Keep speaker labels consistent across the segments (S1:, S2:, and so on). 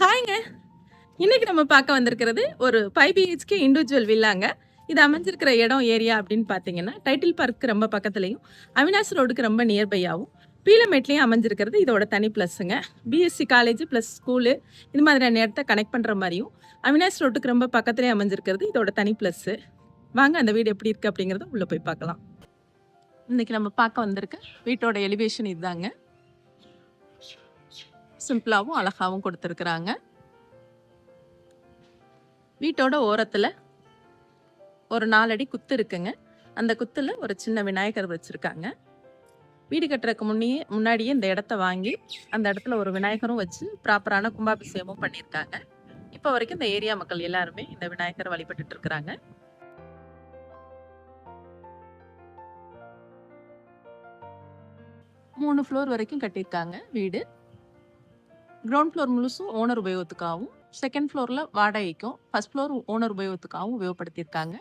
S1: ஹாய்ங்க. இன்னைக்கு நம்ம பார்க்க வந்திருக்கிறது ஒரு 5 பிஹெச்கே இண்டிவிஜுவல் வில்லாங்க. இது அமைஞ்சிருக்கிற இடம் ஏரியா அப்படின்னு பார்த்தீங்கன்னா, டைட்டில் பார்க்கு ரொம்ப பக்கத்துலயும், அவினாசி ரோடுக்கு ரொம்ப நியர்பையாவும், பீளமேட்லயும் அமைஞ்சிருக்கிறது இதோட தனி ப்ளஸ்ஸுங்க. பிஎஸ்சி காலேஜ் ப்ளஸ் ஸ்கூலு இது மாதிரியான இடத்த கனெக்ட் பண்ணுற மாதிரியும், அவினாசி ரோட்டுக்கு ரொம்ப பக்கத்துலேயே அமைஞ்சிருக்கிறது இதோட தனி ப்ளஸ்ஸு. வாங்க அந்த வீடு எப்படி இருக்குது அப்படிங்கிறத உள்ளே போய் பார்க்கலாம். இன்னைக்கு நம்ம பார்க்க வந்திருக்க வீட்டோட எலிவேஷன் இதுதாங்க. சிம்பிளாகவும் அழகாகவும் கொடுத்துருக்குறாங்க. வீட்டோட ஓரத்தில் ஒரு 4 அடி குத்து இருக்குங்க. அந்த குத்துல ஒரு சின்ன விநாயகர் வச்சுருக்காங்க. வீடு கட்டுறதுக்கு முன்னாடியே இந்த இடத்த வாங்கி அந்த இடத்துல ஒரு விநாயகரும் வச்சு ப்ராப்பரான கும்பாபிஷேகமும் பண்ணியிருக்காங்க. இப்போ வரைக்கும் இந்த ஏரியா மக்கள் எல்லாருமே இந்த விநாயகரை வழிபட்டுட்டு இருக்கிறாங்க. மூணு ஃப்ளோர் வரைக்கும் கட்டியிருக்காங்க வீடு. கிரவுண்ட் ஃப்ளோர் முழுசும் ஓனர் உபயோகத்துக்காகவும், செகண்ட் ஃப்ளோரில் வாடகைக்கும், ஃபர்ஸ்ட் ஃப்ளோர் ஓனர் உபயோகத்துக்காகவும் உபயோகப்படுத்தியிருக்காங்க.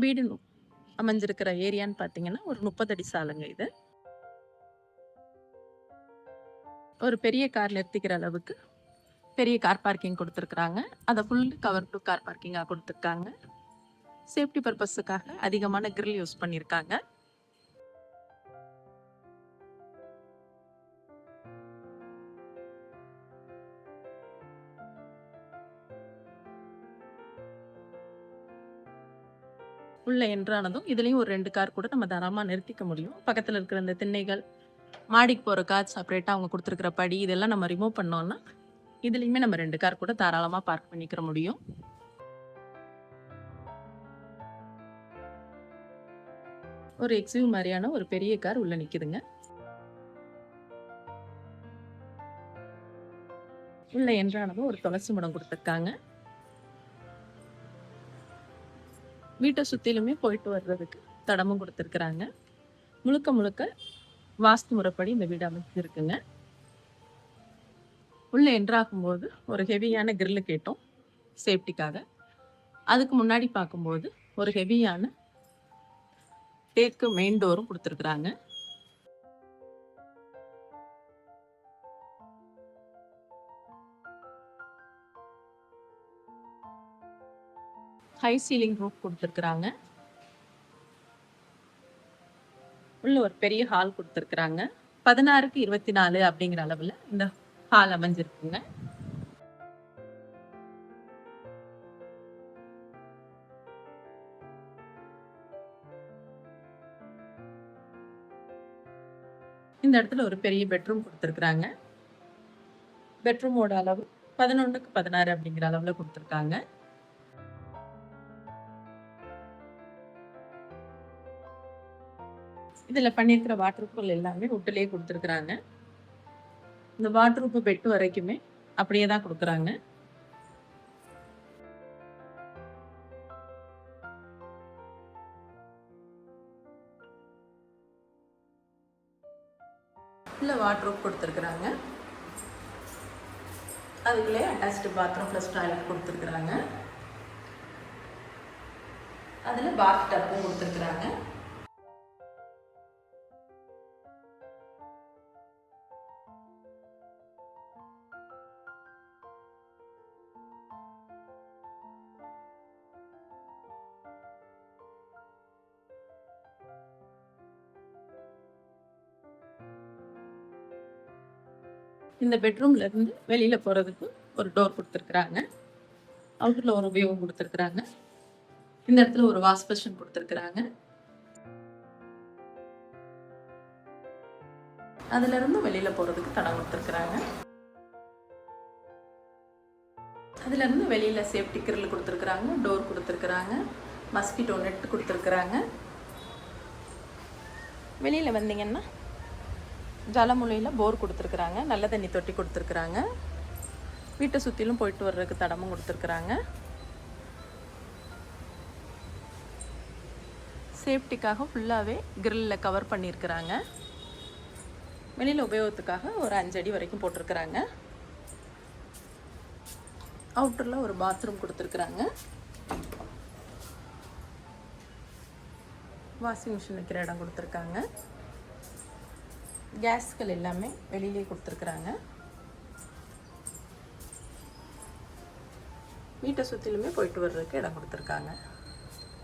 S1: வீடு அமைஞ்சிருக்கிற ஏரியான்னு பார்த்தீங்கன்னா ஒரு 30 அடி சாலைங்க. இது ஒரு பெரிய கார் நிறுத்திக்கிற அளவுக்கு பெரிய கார் பார்க்கிங் கொடுத்துருக்குறாங்க. அதை ஃபுல் கவர் டு கார் பார்க்கிங்காக கொடுத்துருக்காங்க. சேஃப்டி பர்பஸுக்காக அதிகமான கிரில் யூஸ் பண்ணியிருக்காங்க. உள்ள என்றானதும் இதுலேயும் ஒரு 2 கார் கூட நம்ம தாராளமாக நிறுத்திக்க முடியும். பக்கத்தில் இருக்கிற இந்த திண்ணைகள், மாடிக்கு போகிற கார் செப்பரேட்டாக அவங்க கொடுத்துருக்குற படி இதெல்லாம் நம்ம ரிமூவ் பண்ணோம்னா இதுலேயுமே நம்ம 2 கார் கூட தாராளமாக பார்க் பண்ணிக்கிற முடியும். ஒரு எக்ஸிவ் மாதிரியான ஒரு பெரிய கார் உள்ள நிக்குதுங்க. உள்ள என்றானதும் ஒரு துளசி மடம் கொடுத்துருக்காங்க. வீட்டை சுத்திலுமே போயிட்டு வர்றதுக்கு தடமும் கொடுத்துருக்குறாங்க. முழுக்க முழுக்க வாஸ்து முறைப்படி இந்த வீடு அமைச்சிருக்குங்க. உள்ள என்ட்ராகும்போது ஒரு ஹெவியான கிரில்லு கேட்டோம் சேஃப்டிக்காக. அதுக்கு முன்னாடி பார்க்கும்போது ஒரு ஹெவியான தேக்கு மெயின் டோரும் கொடுத்துருக்குறாங்க. ஹை சீலிங் ரூஃப் கொடுத்துருக்குறாங்க. உள்ள ஒரு பெரிய ஹால் கொடுத்துருக்குறாங்க. 16க்கு 24 அப்படிங்கிற அளவில் இந்த ஹால் அமைஞ்சிருக்குங்க. இந்த இடத்துல ஒரு பெரிய பெட்ரூம் கொடுத்துருக்குறாங்க. பெட்ரூமோட அளவு 11க்கு 16 அப்படிங்கிற அளவில் கொடுத்துருக்காங்க. இதில் பண்ணியிருக்கிற வாட்டர்ஃபால் எல்லாமே உட்டிலே கொடுத்துருக்குறாங்க. இந்த வாட்ரூப் பெட் வரைக்குமே அப்படியே தான் கொடுக்குறாங்க. இல்லை வாட்ரூப் கொடுத்துருக்குறாங்க. அதுக்குள்ளே அட்டாச்டு பாத்ரூம் ப்ளஸ் டாய்லெட் கொடுத்துருக்குறாங்க. அதில் பாத் டப்பும் கொடுத்துருக்குறாங்க. இந்த பெட்ரூம்ல இருந்து வெளியில போறதுக்கு ஒரு டோர் கொடுத்துருக்குறாங்க. அவுட்டர்ல ஒரு வியூவும் கொடுத்துருக்குறாங்க. இந்த இடத்துல ஒரு வாஷ் பேஷன் கொடுத்துருக்குறாங்க. அதுல இருந்து வெளியில போறதுக்கு தடம் கொடுத்துருக்குறாங்க. அதுல இருந்து வெளியில சேஃப்டி கிரில் கொடுத்துருக்குறாங்க. டோர் கொடுத்துருக்குறாங்க. மஸ்கிட்டோ நெட் கொடுத்துருக்குறாங்க. வெளியில வந்தீங்கன்னா ஜலமுலையில் போர் கொடுத்துருக்குறாங்க. நல்ல தண்ணி தொட்டி கொடுத்துருக்குறாங்க. வீட்டை சுற்றிலும் போயிட்டு வர்றதுக்கு தடமும் கொடுத்துருக்குறாங்க. சேஃப்டிக்காக ஃபுல்லாகவே கிரில்லில் கவர் பண்ணியிருக்கிறாங்க. வெளியில் உபயோகத்துக்காக ஒரு 5 அடி வரைக்கும் போட்டிருக்கிறாங்க. அவுட்டரில் ஒரு பாத்ரூம் கொடுத்துருக்குறாங்க. வாஷிங் மிஷின் வைக்கிற இடம் கொடுத்துருக்காங்க. கேஸ்கள் எல்லாமே வெளியிலே கொடுத்துருக்குறாங்க. வீட்டை சுற்றிலுமே போயிட்டு வர்றதுக்கு இடம் கொடுத்துருக்காங்க.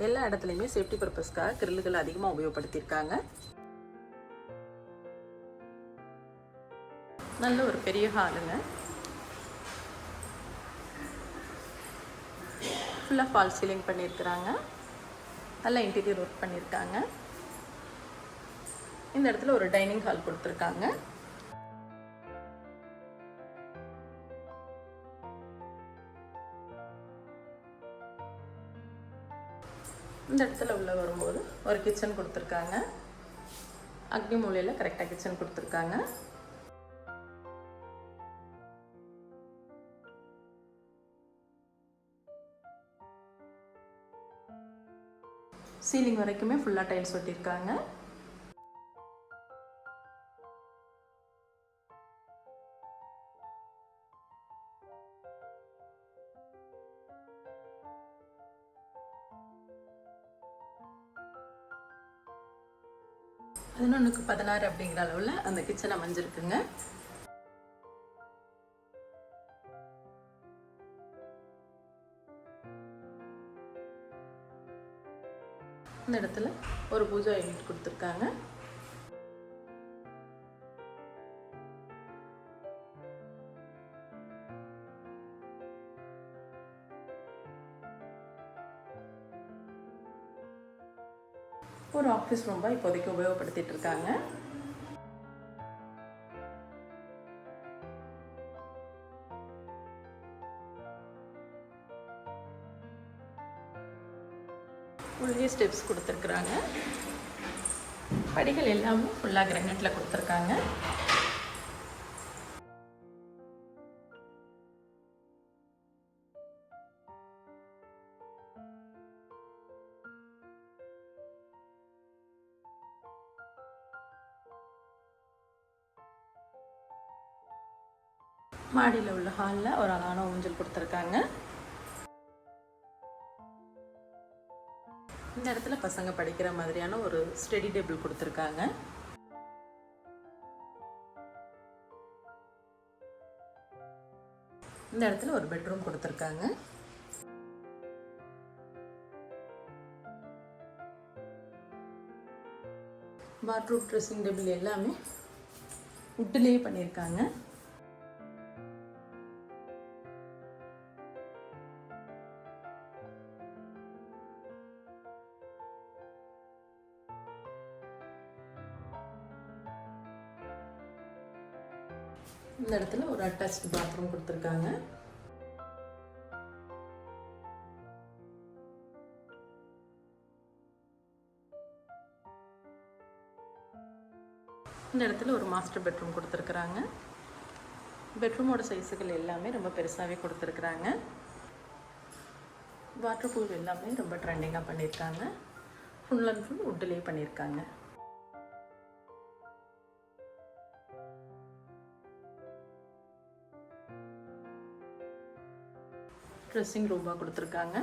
S1: எல்லா இடத்துலையுமே சேஃப்டி பர்பஸ்க்காக கிரில்லுகள் அதிகமாக உபயோகப்படுத்தியிருக்காங்க. நல்ல ஒரு பெரிய ஹாலுங்க. ஃபுல்லாக ஃபால் சீலிங் பண்ணியிருக்கிறாங்க. நல்லா இன்டீரியர் ஒர்க் பண்ணியிருக்காங்க. இந்த இடத்துல ஒரு டைனிங் ஹால் கொடுத்துருக்காங்க. இந்த இடத்துல உள்ள வரும்போது ஒரு கிச்சன் கொடுத்துருக்காங்க. அக்னி மூலையில் கரெக்டாக கிச்சன் கொடுத்துருக்காங்க. சீலிங் வரைக்குமே ஃபுல்லாக டைல்ஸ் ஒட்டியிருக்காங்க. பதினொன்றுக்கு 16 அப்படிங்கிற அளவில் அந்த கிச்சன் அமைஞ்சிருக்குங்க. இந்த இடத்துல ஒரு பூஜா யூனிட் கொடுத்துருக்காங்க. ஒரு ஆஃபீஸ் ரூமாக இப்போதைக்கு உபயோகப்படுத்திட்டு இருக்காங்க. உள்ளே ஸ்டெப்ஸ் கொடுத்துருக்குறாங்க. படிகள் எல்லாமே ஃபுல்லாக கிரானைட்டில் கொடுத்துருக்காங்க. மாடியில் உள்ள ஹாலில் ஒரு அழகான ஊஞ்சல் கொடுத்துருக்காங்க. இந்த இடத்துல பசங்க படிக்கிற மாதிரியான ஒரு ஸ்டடி டேபிள் கொடுத்துருக்காங்க. இந்த இடத்துல ஒரு பெட்ரூம் கொடுத்துருக்காங்க. பாத்ரூம், ட்ரெஸ்ஸிங் டேபிள் எல்லாமே உட்டிலேயே பண்ணியிருக்காங்க. இந்த இடத்துல ஒரு அட்டாச்டு பாத்ரூம் கொடுத்துருக்காங்க. இந்த இடத்துல ஒரு மாஸ்டர் பெட்ரூம் கொடுத்துருக்குறாங்க. பெட்ரூமோட சைஸுகள் எல்லாமே ரொம்ப பெருசாகவே கொடுத்துருக்குறாங்க. வாட்டர் ப்ரூஃப் எல்லாமே ரொம்ப ட்ரெண்டிங்காக பண்ணியிருக்காங்க. ஃபுல் அண்ட் ஃபுல் வுட்லேயே பண்ணியிருக்காங்க. ட்ரெஸ்ஸிங் ரூமாக கொடுத்துருக்காங்க.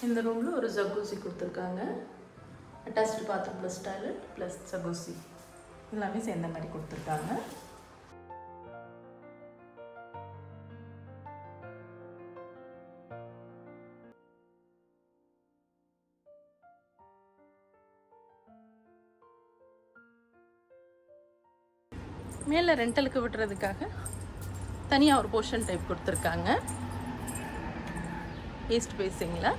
S1: இந்த ரூமில் ஒரு ஜக்கூசி கொடுத்துருக்காங்க. Attached bathroom plus toilet plus jacuzzi எல்லாமே சேர்ந்த மாதிரி கொடுத்துருக்காங்க. மேலே ரெண்டலுக்கு விடுறதுக்காக தனியாக ஒரு போர்ஷன் டைப் கொடுத்துருக்காங்க. ஈஸ்ட் ஃபேஸிங்கில்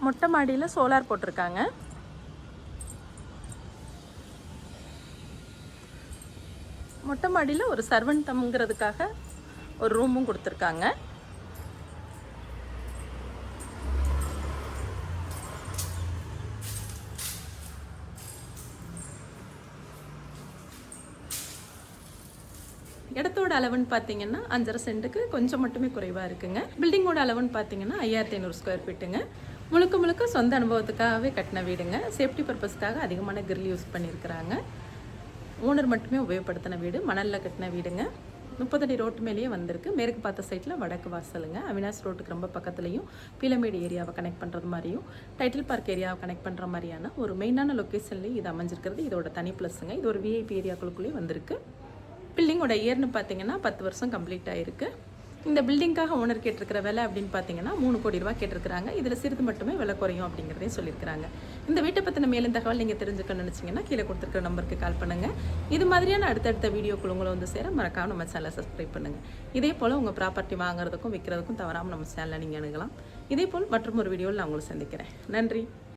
S1: மொட்டை மாடியில் சோலார் போட்டிருக்காங்க. மொட்டை மாடியில் ஒரு சர்வன்ட் தங்குறதுக்காக ஒரு ரூமும் கொடுத்துருக்காங்க. இடத்தோட அளவுன்னு பார்த்தீங்கன்னா 5.5 சென்ட்டுக்கு கொஞ்சம் மட்டுமே குறைவாக இருக்குங்க. பில்டிங்கோட அளவுன்னு பார்த்தீங்கன்னா 5500 ஸ்கொயர் ஃபீட்டுங்க. முழுக்க முழுக்க சொந்த அனுபவத்துக்காகவே கட்டின வீடுங்க. சேஃப்டி பர்பஸ்க்காக அதிகமான கிரில் யூஸ் பண்ணியிருக்கிறாங்க. ஓனர் மட்டுமே உபயோகப்படுத்தின வீடு, மணலில் கட்டின வீடுங்க. 30 அடி ரோட்டு மேலேயே வந்திருக்கு. மேற்கு பார்த்த சைட்டில் வடக்கு வாசலுங்க. அவினாஷ் ரோட்டுக்கு ரொம்ப பக்கத்துலையும் பீலமேடு ஏரியாவை கனெக்ட் பண்ணுறது மாதிரியும் டைட்டில் பார்க் ஏரியாவை கனெக்ட் பண்ணுற மாதிரியான ஒரு மெயினான லொக்கேஷன்லேயும் இது அமைஞ்சிருக்கிறது. இதோட தனி ப்ளஸ்ஸுங்க. இது ஒரு விஐபி ஏரியாக்குள்ளேயே வந்திருக்கு. பில்டிங்கோட இயர்னு பார்த்தீங்கன்னா 10 வருஷம் கம்ப்ளீட் ஆகிருக்கு. இந்த பில்டிங்காக ஓனர் கேட்டிருக்கிற விலை அப்படின்னு பார்த்தீங்கன்னா 3 கோடி ரூபா கேட்டிருக்கிறாங்க. இதில் சிறிது மட்டுமே விலை குறையும் அப்படிங்கிறதையும் சொல்லியிருக்கிறாங்க. இந்த வீட்டை பற்றின மேலும் தகவல் நீங்கள் தெரிஞ்சுக்கணும்னு நினச்சிங்கன்னா கீழே கொடுத்துருக்கிற நம்பருக்கு கால் பண்ணுங்கள். இது மாதிரியான அடுத்தடுத்த வீடியோக்குள்ள உங்களை வந்து சேர மறக்காம நம்ம சேனலை சப்ஸ்கிரைப் பண்ணுங்கள். இதே போல் உங்கள் ப்ராப்பர்ட்டி வாங்குறதுக்கும் விற்கிறதுக்கும் தவறாமல் நம்ம சேனலை நீங்கள் அணுகலாம். இதே போல் மற்றும் ஒரு வீடியோவில் நான் உங்களை சந்திக்கிறேன். நன்றி.